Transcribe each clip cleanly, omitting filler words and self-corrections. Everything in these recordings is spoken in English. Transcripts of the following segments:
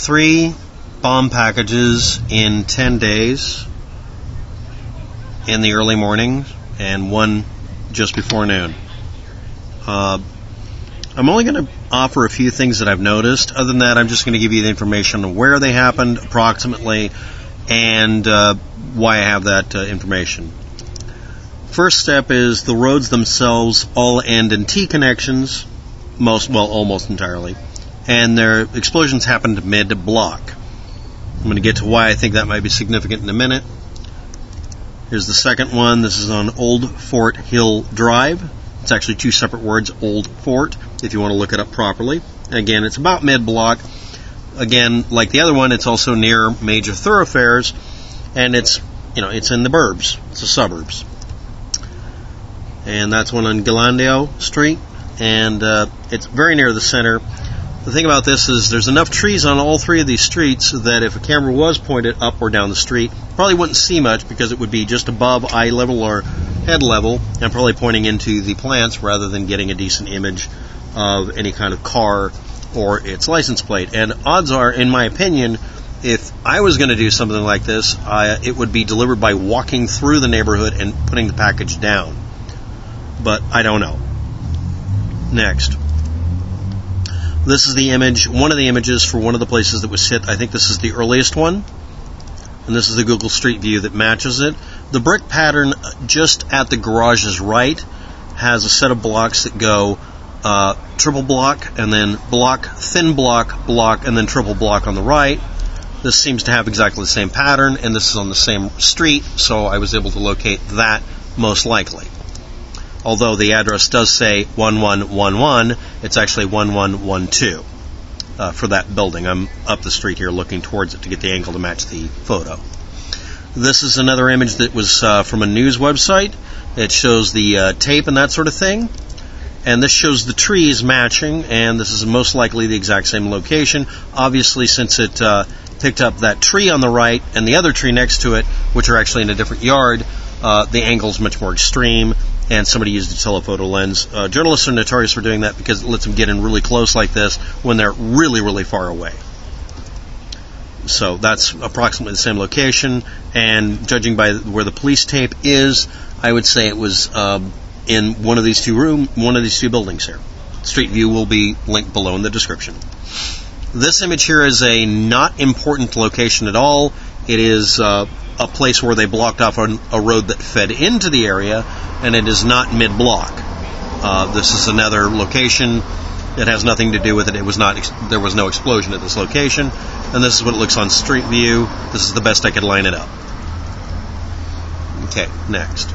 3 bomb packages in 10 days in the early morning and 1 just before noon. I'm only going to offer a few things that I've noticed. Other than that, I'm just going to give you the information on where they happened approximately and why I have that information. First step is the roads themselves all end in T connections, almost entirely, and their explosions happened mid-block. I'm going to get to why I think that might be significant in a minute. Here's the second one. This is on Old Fort Hill Drive. It's actually 2 separate words, Old Fort, if you want to look it up properly. Again, it's about mid-block. Again, like the other one, it's also near major thoroughfares, and it's in the burbs. It's the suburbs. And that's one on Galindo Street, and it's very near the center. The thing about this is there's enough trees on all 3 of these streets that if a camera was pointed up or down the street, probably wouldn't see much because it would be just above eye level or head level and probably pointing into the plants rather than getting a decent image of any kind of car or its license plate. And odds are, in my opinion, if I was going to do something like this, it would be delivered by walking through the neighborhood and putting the package down. But I don't know. Next. This is the image, one of the images for one of the places that was hit. I think this is the earliest one. And this is the Google Street View that matches it. The brick pattern just at the garage's right has a set of blocks that go triple block, and then block, thin block, block, and then triple block on the right. This seems to have exactly the same pattern, and this is on the same street, so I was able to locate that most likely. Although the address does say 1111, it's actually 1112 for that building. I'm up the street here looking towards it to get the angle to match the photo. This is another image that was from a news website. It shows the tape and that sort of thing. And this shows the trees matching, and this is most likely the exact same location. Obviously, since it picked up that tree on the right and the other tree next to it, which are actually in a different yard, the angle's much more extreme, and somebody used a telephoto lens. Journalists are notorious for doing that because it lets them get in really close like this when they're really, really far away. So that's approximately the same location, and judging by where the police tape is, I would say it was in one of these two buildings here. Street view will be linked below in the description. This image here is a not important location at all. It is a place where they blocked off a road that fed into the area, and it is not mid-block. This is another location that has nothing to do with it. There was no explosion at this location, and this is what it looks on Street View. This is the best I could line it up. Okay, next.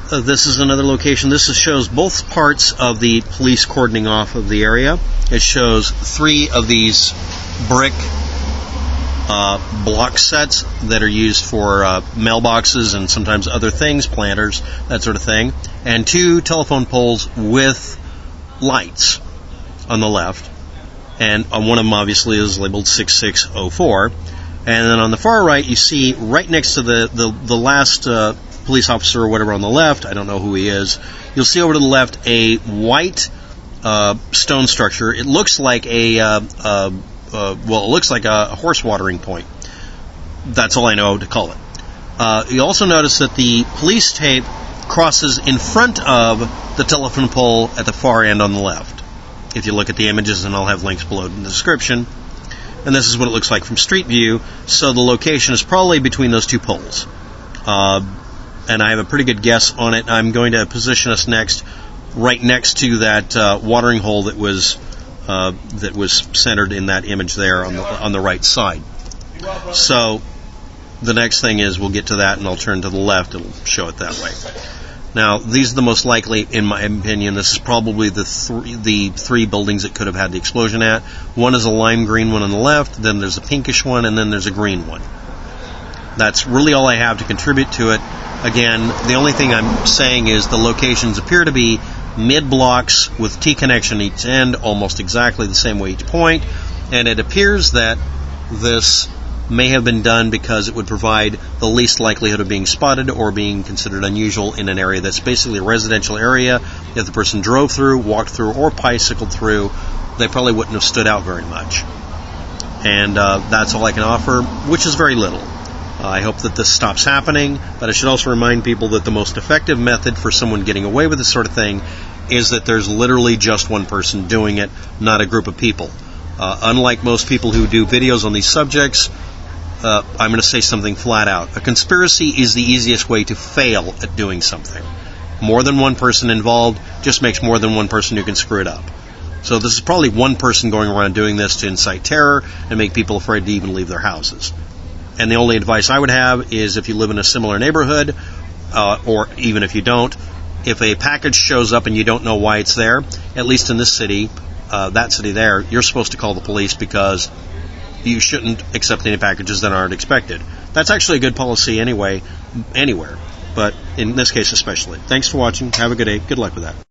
This is another location. This shows both parts of the police cordoning off of the area. It shows 3 of these brick block sets that are used for mailboxes and sometimes other things, planters, that sort of thing, and 2 telephone poles with lights on the left, and one of them obviously is labeled 6604. And then on the far right, you see right next to the last police officer or whatever on the left, I don't know who he is, you'll see over to the left a white stone structure. It looks like it looks like a horse watering point. That's all I know to call it. You also notice that the police tape crosses in front of the telephone pole at the far end on the left. If you look at the images, and I'll have links below in the description. And this is what it looks like from Street View. So the location is probably between those 2 poles. And I have a pretty good guess on it. I'm going to position us right next to that watering hole that was centered in that image there on the right side. So the next thing is we'll get to that, and I'll turn to the left. It'll show it that way. Now, these are the most likely, in my opinion. This is probably the 3 buildings that could have had the explosion at. One is a lime green one on the left, then there's a pinkish one, and then there's a green one. That's really all I have to contribute to it. Again, the only thing I'm saying is the locations appear to be mid-blocks with T connection each end, almost exactly the same way each point, and it appears that this may have been done because it would provide the least likelihood of being spotted or being considered unusual in an area that's basically a residential area. If the person drove through, walked through, or bicycled through, they probably wouldn't have stood out very much. And that's all I can offer, which is very little. I hope that this stops happening, but I should also remind people that the most effective method for someone getting away with this sort of thing is that there's literally just one person doing it, not a group of people. Unlike most people who do videos on these subjects, I'm going to say something flat out. A conspiracy is the easiest way to fail at doing something. More than one person involved just makes more than one person who can screw it up. So this is probably one person going around doing this to incite terror and make people afraid to even leave their houses. And the only advice I would have is if you live in a similar neighborhood, or even if you don't, if a package shows up and you don't know why it's there, at least in this city, that city there, you're supposed to call the police because you shouldn't accept any packages that aren't expected. That's actually a good policy anyway, anywhere, but in this case especially. Thanks for watching. Have a good day. Good luck with that.